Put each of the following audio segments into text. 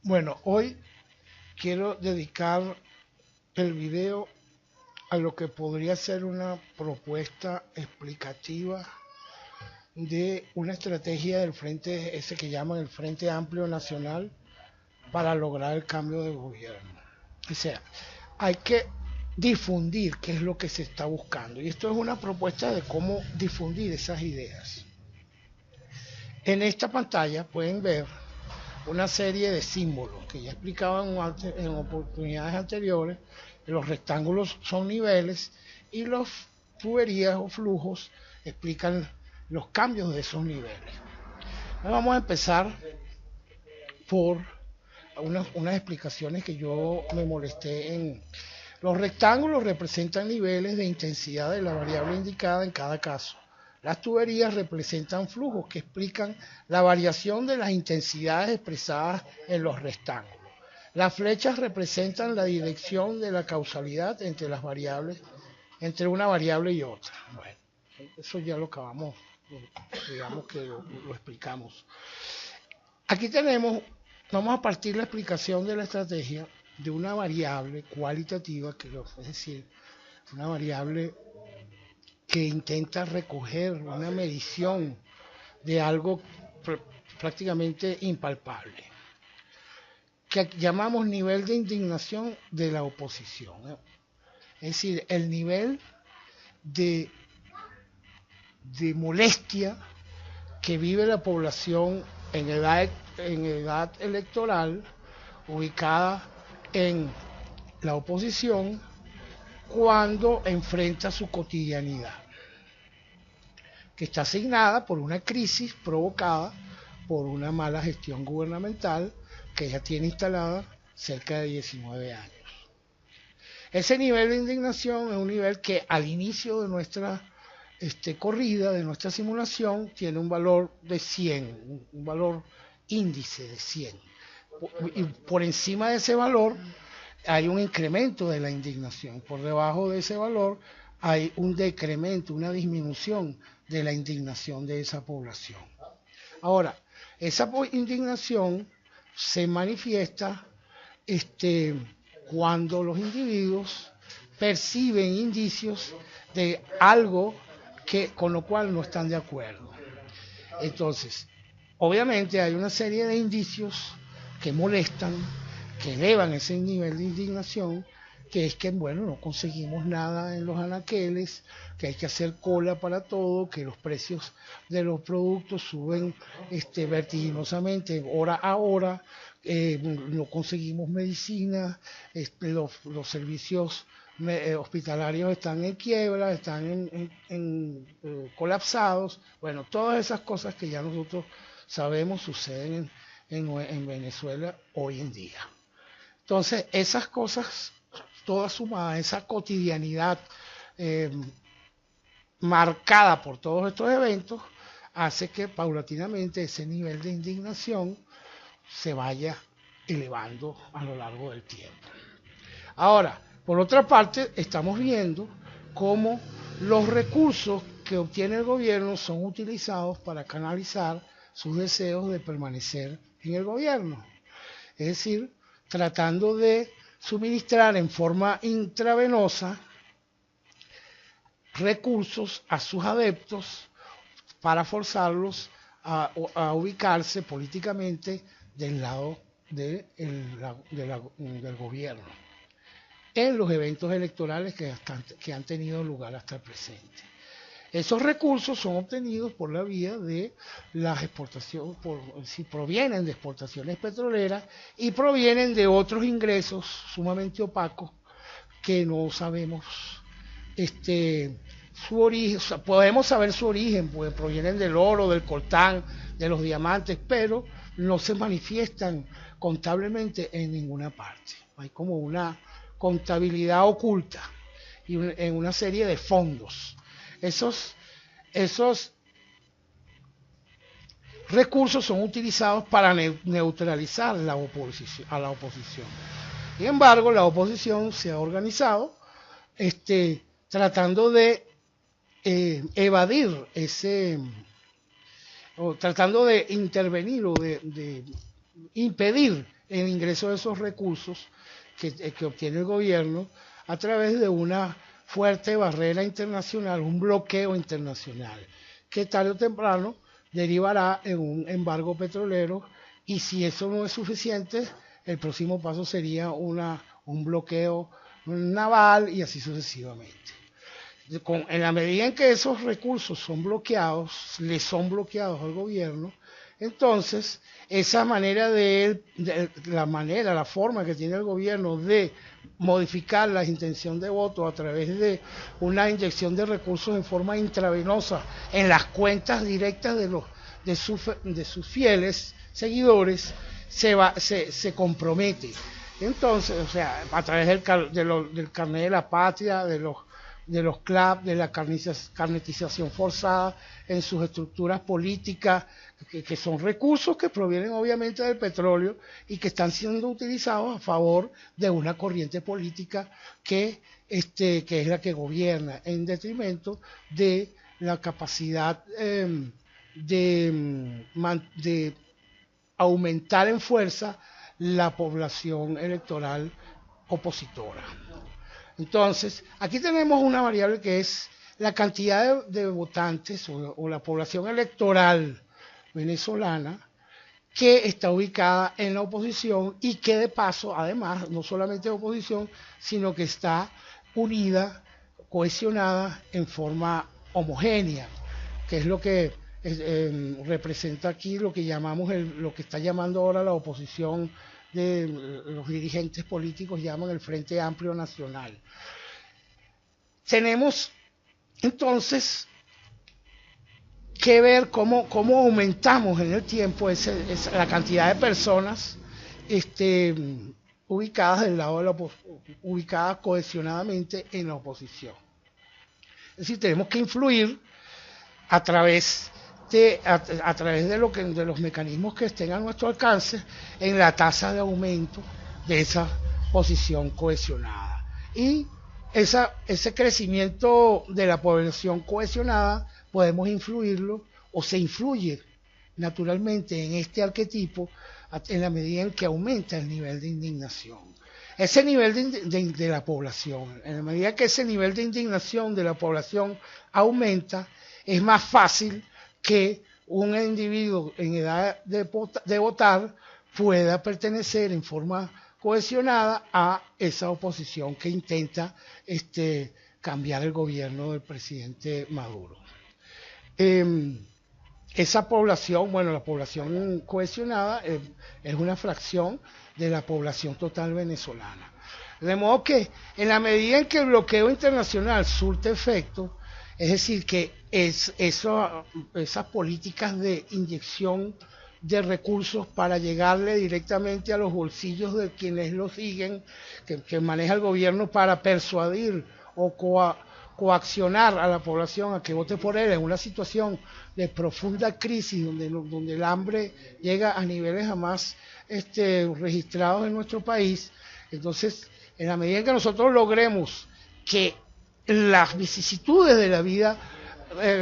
Bueno, hoy quiero dedicar el video a lo que podría ser una propuesta explicativa de una estrategia del frente, ese que llaman el Frente Amplio Nacional, para lograr el cambio de gobierno. O sea, hay que difundir qué es lo que se está buscando. Y esto es una propuesta de cómo difundir esas ideas. En esta pantalla pueden ver una serie de símbolos que ya explicaba en oportunidades anteriores. Los rectángulos son niveles y las tuberías o flujos explican los cambios de esos niveles. Vamos a empezar por unas explicaciones que yo me molesté en. Los rectángulos representan niveles de intensidad de la variable indicada en cada caso. Las tuberías representan flujos que explican la variación de las intensidades expresadas en los rectángulos. Las flechas representan la dirección de la causalidad entre las variables, entre una variable y otra. Bueno, eso ya lo acabamos, digamos que lo explicamos. Aquí tenemos, vamos a partir la explicación de la estrategia de una variable cualitativa, es decir, una variable que intenta recoger una medición de algo prácticamente impalpable, que llamamos nivel de indignación de la oposición. Es decir, el nivel de, de molestia que vive la población en edad electoral, ubicada en la oposición, cuando enfrenta su cotidianidad, que está asignada por una crisis provocada por una mala gestión gubernamental que ya tiene instalada cerca de 19 años. Ese nivel de indignación es un nivel que al inicio de nuestra corrida, de nuestra simulación, tiene un valor de 100, un valor índice de 100. Y por encima de ese valor hay un incremento de la indignación. Por debajo de ese valor hay un decremento, una disminución de la indignación de esa población. Ahora, esa indignación se manifiesta cuando los individuos perciben indicios de algo con lo cual no están de acuerdo. Entonces, obviamente hay una serie de indicios que molestan, que elevan ese nivel de indignación, que es que, bueno, no conseguimos nada en los anaqueles, que hay que hacer cola para todo, que los precios de los productos suben vertiginosamente hora a hora, no conseguimos medicina, los servicios hospitalarios están en quiebra, están colapsados. Bueno, todas esas cosas que ya nosotros sabemos suceden en Venezuela hoy en día. Entonces, esas cosas, todas sumadas, esa cotidianidad marcada por todos estos eventos, hace que paulatinamente ese nivel de indignación se vaya elevando a lo largo del tiempo. Ahora, por otra parte, estamos viendo cómo los recursos que obtiene el gobierno son utilizados para canalizar sus deseos de permanecer en el gobierno. Es decir, tratando de suministrar en forma intravenosa recursos a sus adeptos para forzarlos a ubicarse políticamente del lado del gobierno en los eventos electorales que han tenido lugar hasta el presente. Esos recursos son obtenidos por la vía de las exportaciones, si provienen de exportaciones petroleras y provienen de otros ingresos sumamente opacos que no sabemos su origen. O sea, podemos saber su origen, pues provienen del oro, del coltán, de los diamantes, pero no se manifiestan contablemente en ninguna parte. Hay como una contabilidad oculta y en una serie de fondos. Esos recursos son utilizados para neutralizar a la oposición. Sin embargo, la oposición se ha organizado tratando de evadir o tratando de intervenir o de impedir el ingreso de esos recursos que obtiene el gobierno a través de una fuerte barrera internacional, un bloqueo internacional, que tarde o temprano derivará en un embargo petrolero, y si eso no es suficiente, el próximo paso sería un bloqueo naval y así sucesivamente. En la medida en que esos recursos son bloqueados, le son bloqueados al gobierno, entonces esa manera la forma que tiene el gobierno de modificar la intención de voto a través de una inyección de recursos en forma intravenosa en las cuentas directas de sus fieles seguidores, se compromete. Entonces, o sea, a través del carnet de la patria, de los CLAP, de la carnetización forzada en sus estructuras políticas, que son recursos que provienen obviamente del petróleo y que están siendo utilizados a favor de una corriente política que es la que gobierna, en detrimento de la capacidad de aumentar en fuerza la población electoral opositora. Entonces, aquí tenemos una variable que es la cantidad de votantes o la población electoral venezolana que está ubicada en la oposición y que de paso, además, no solamente de oposición, sino que está unida, cohesionada en forma homogénea, que es lo que representa aquí lo que llamamos lo que está llamando ahora la oposición, de los dirigentes políticos llaman el Frente Amplio Nacional. Tenemos entonces que ver cómo aumentamos en el tiempo la cantidad de personas ubicadas del lado de ubicadas cohesionadamente en la oposición. Es decir, tenemos que influir a través de los mecanismos que estén a nuestro alcance en la tasa de aumento de esa posición cohesionada. Y ese crecimiento de la población cohesionada podemos influirlo, o se influye naturalmente en este arquetipo en la medida en que aumenta el nivel de indignación. Ese nivel de la población, en la medida que ese nivel de indignación de la población aumenta, es más fácil que un individuo en edad de votar pueda pertenecer en forma cohesionada a esa oposición que intenta cambiar el gobierno del presidente Maduro. Esa población, bueno, la población cohesionada es una fracción de la población total venezolana. De modo que en la medida en que el bloqueo internacional surte efecto, es decir, que esas políticas de inyección de recursos para llegarle directamente a los bolsillos de quienes lo siguen, que maneja el gobierno para persuadir o coaccionar a la población a que vote por él en una situación de profunda crisis donde el hambre llega a niveles jamás registrados en nuestro país. Entonces, en la medida en que nosotros logremos que las vicisitudes de la vida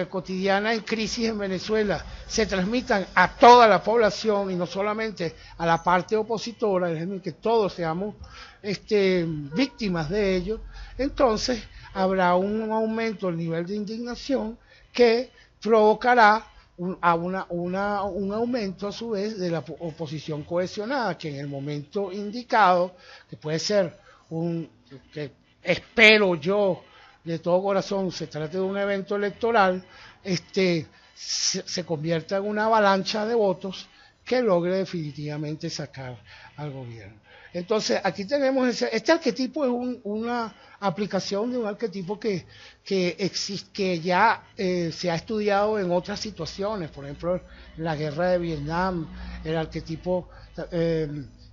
cotidiana en crisis en Venezuela se transmitan a toda la población y no solamente a la parte opositora, es decir, que todos seamos víctimas de ello, entonces habrá un aumento del nivel de indignación que provocará un aumento a su vez de la oposición cohesionada, que en el momento indicado, que puede ser que espero yo de todo corazón se trate de un evento electoral, se convierta en una avalancha de votos que logre definitivamente sacar al gobierno. Entonces, aquí tenemos este arquetipo, es una aplicación de un arquetipo que existe, que ya se ha estudiado en otras situaciones, por ejemplo, en la guerra de Vietnam, el arquetipo,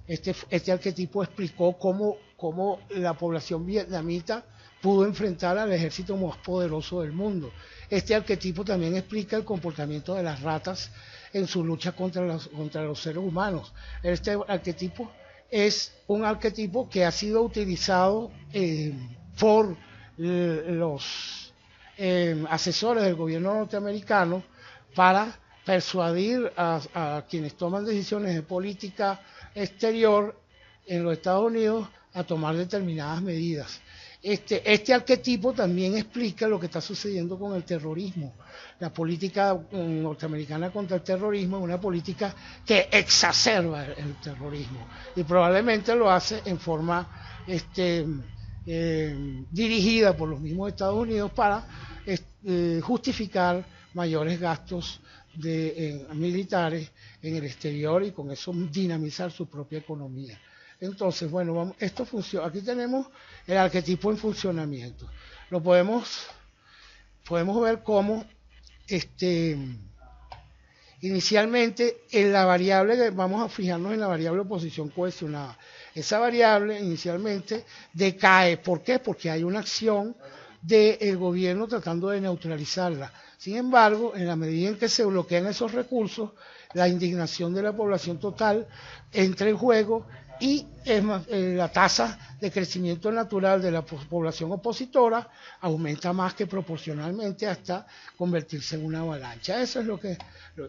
este arquetipo explicó cómo la población vietnamita pudo enfrentar al ejército más poderoso del mundo. Este arquetipo también explica el comportamiento de las ratas en su lucha contra los seres humanos. Este arquetipo es un arquetipo que ha sido utilizado por los asesores del gobierno norteamericano para persuadir a quienes toman decisiones de política exterior en los Estados Unidos a tomar determinadas medidas. Este arquetipo también explica lo que está sucediendo con el terrorismo. La política norteamericana contra el terrorismo es una política que exacerba el terrorismo y probablemente lo hace en forma dirigida por los mismos Estados Unidos para justificar mayores gastos militares en el exterior y con eso dinamizar su propia economía. Entonces, bueno, esto funciona. Aquí tenemos el arquetipo en funcionamiento. Lo podemos ver cómo inicialmente en la variable, vamos a fijarnos en la variable oposición cohesionada. Esa variable inicialmente decae. ¿Por qué? Porque hay una acción del gobierno tratando de neutralizarla. Sin embargo, en la medida en que se bloquean esos recursos, la indignación de la población total entra en juego y la tasa de crecimiento natural de la población opositora aumenta más que proporcionalmente hasta convertirse en una avalancha. Eso es lo que...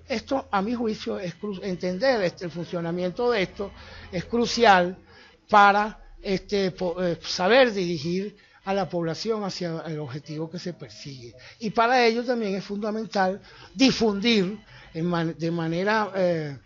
Esto, a mi juicio, entender el funcionamiento de esto es crucial para saber dirigir a la población hacia el objetivo que se persigue. Y para ello también es fundamental difundir de manera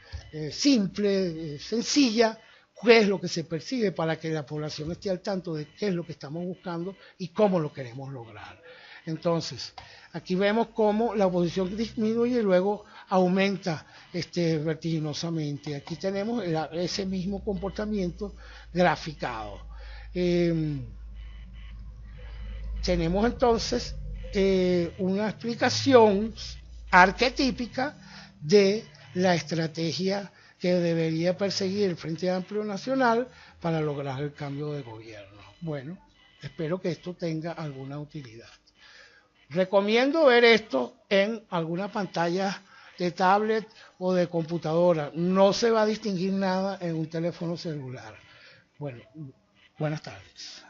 simple, sencilla, qué es lo que se persigue para que la población esté al tanto de qué es lo que estamos buscando y cómo lo queremos lograr. Entonces, aquí vemos cómo la oposición disminuye y luego aumenta vertiginosamente. Aquí tenemos ese mismo comportamiento graficado. Tenemos entonces una explicación arquetípica de la estrategia que debería perseguir el Frente Amplio Nacional para lograr el cambio de gobierno. Bueno, espero que esto tenga alguna utilidad. Recomiendo ver esto en alguna pantalla de tablet o de computadora. No se va a distinguir nada en un teléfono celular. Bueno, buenas tardes.